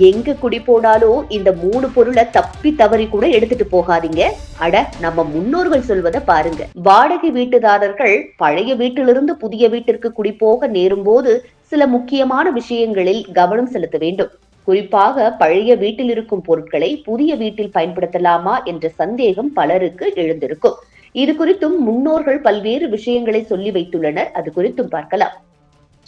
எங்க குடி போனாலும் இந்த 3 பொருளை தப்பி தவறி கூட எடுத்துட்டு போகாதீங்க. அட, நம்ம முன்னோர்கள் சொல்வதை பாருங்க. வாடகை வீட்டுதாரர்கள் பழைய வீட்டிலிருந்து புதிய வீட்டிற்கு குடி போக நேரும் போது சில முக்கியமான விஷயங்களில் கவனம் செலுத்த வேண்டும். குறிப்பாக பழைய வீட்டில் இருக்கும் பொருட்களை புதிய வீட்டில் பயன்படுத்தலாமா என்ற சந்தேகம் பலருக்கு எழுந்திருக்கும். இது குறித்தும் முன்னோர்கள் பல்வேறு விஷயங்களை சொல்லி வைத்துள்ளனர். அது குறித்தும் பார்க்கலாம்.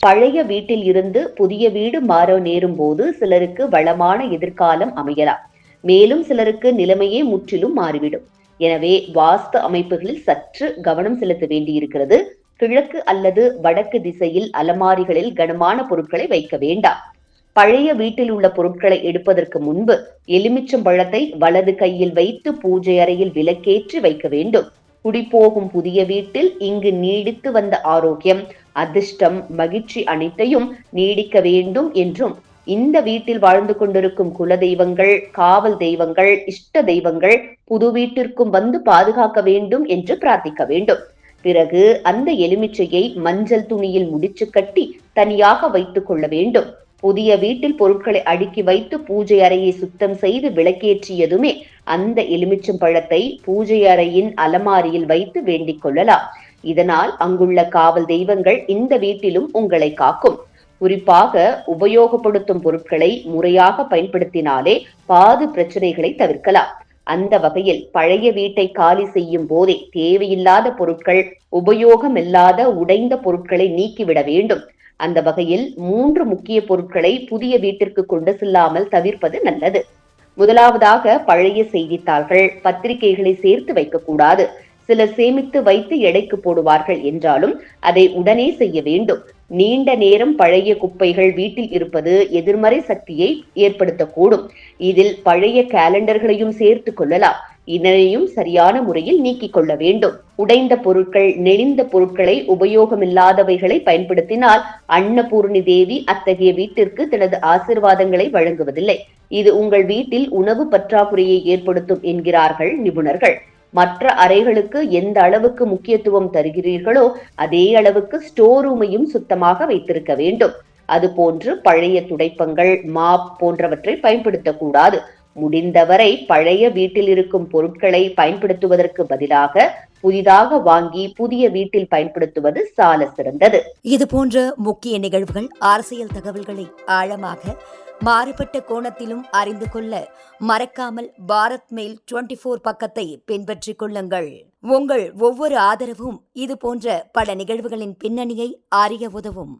பழைய வீட்டில் இருந்து புதிய வீடு மாற நேரும் போது சிலருக்கு வளமான எதிர்காலம் அமையலாம். மேலும் சிலருக்கு நிலைமையே முற்றிலும் மாறிவிடும். எனவே வாஸ்து அமைப்புகளில் சற்று கவனம் செலுத்த வேண்டியிருக்கிறது. கிழக்கு அல்லது வடக்கு திசையில் அலமாரிகளில் கனமான பொருட்களை வைக்க வேண்டாம். பழைய வீட்டில் உள்ள பொருட்களை எடுப்பதற்கு முன்பு எலுமிச்சம்பழத்தை வலது கையில் வைத்து பூஜை அறையில் விளக்கேற்றி வைக்க வேண்டும். குடிபோகும் புதிய வீட்டில் இங்கு நீடித்து வந்த ஆரோக்கியம், அதிர்ஷ்டம், மகிழ்ச்சி அனைத்தையும் நீடிக்க வேண்டும் என்றும், இந்த வீட்டில் வாழ்ந்து கொண்டிருக்கும் குல தெய்வங்கள், காவல் தெய்வங்கள், இஷ்ட தெய்வங்கள் புது வீட்டிற்கும் வந்து பாதுகாக்க வேண்டும் என்று பிரார்த்திக்க வேண்டும். பிறகு அந்த எலுமிச்சையை மஞ்சள் துணியில் முடிச்சு கட்டி தனியாக வைத்துக் கொள்ள வேண்டும். புதிய வீட்டில் பொருட்களை அடுக்கி வைத்து பூஜை அறையை சுத்தம் செய்து விளக்கேற்றியதுமே அந்த எலுமிச்சம் பழத்தை பூஜை அறையின் அலமாரியில் வைத்து வேண்டிக் கொள்ளலாம். இதனால் அங்குள்ள காவல் தெய்வங்கள் இந்த வீட்டிலும் உங்களை காக்கும். குறிப்பாக உபயோகப்படுத்தும் பொருட்களை முறையாக பயன்படுத்தினாலே பாதி பிரச்சனைகளை தவிர்க்கலாம். அந்த வகையில் பழைய வீட்டை காலி செய்யும் போதே தேவையில்லாத பொருட்கள், உபயோகமில்லாத உடைந்த பொருட்களை நீக்கிவிட வேண்டும். அந்த வகையில் 3 முக்கிய பொருட்களை புதிய வீட்டிற்கு கொண்டு செல்லாமல் தவிர்ப்பது நல்லது. முதலாவதாக பழைய செய்தித்தாள்கள், பத்திரிகைகளை சேர்த்து வைக்கக்கூடாது. சிலர் சேமித்து வைத்து எடைக்கு போடுவார்கள் என்றாலும் அதை உடனே செய்ய வேண்டும். நீண்ட நேரம் பழைய குப்பைகள் வீட்டில் இருப்பது எதிர்மறை சக்தியை ஏற்படுத்தக்கூடும். இதில் பழைய கேலண்டர்களையும் சேர்த்து கொள்ளலாம். இதனையும் சரியான முறையில் நீக்கிக் கொள்ள வேண்டும். உடைந்த பொருட்கள், நெளிந்த பொருட்களை, உபயோகமில்லாதவைகளை பயன்படுத்தினால் அன்னபூர்ணி தேவி அத்தகைய வீட்டிற்கு தனது ஆசீர்வாதங்களை வழங்குவதில்லை. இது உங்கள் வீட்டில் உணவு பற்றாக்குறையை ஏற்படுத்தும் என்கிறார்கள் நிபுணர்கள். மற்ற அறைகளுக்கு எந்த அளவுக்கு முக்கியத்துவம் தருகிறீர்களோ அதே அளவுக்கு ஸ்டோர் ரூமையும் சுத்தமாக வைத்திருக்க வேண்டும். அதுபோன்று பழைய துடைப்பங்கள், மாப் போன்றவற்றை பயன்படுத்தக்கூடாது. முடிந்தவரை பழைய வீட்டில் இருக்கும் பொருட்களை பயன்படுத்துவதற்கு பதிலாக புதிதாக வாங்கி புதிய வீட்டில் பயன்படுத்துவது சால சிறந்தது. இது போன்ற முக்கிய நிகழ்வுகள், அரசியல் தகவல்களை ஆழமாக மாறுபட்ட கோணத்திலும் அறிந்து கொள்ள மறக்காமல் பாரத் மெயில் 24 பக்கத்தை பின்பற்றிக் கொள்ளுங்கள். உங்கள் ஒவ்வொரு ஆதரவும் இது போன்ற பல நிகழ்வுகளின் பின்னணியை அறிய உதவும்.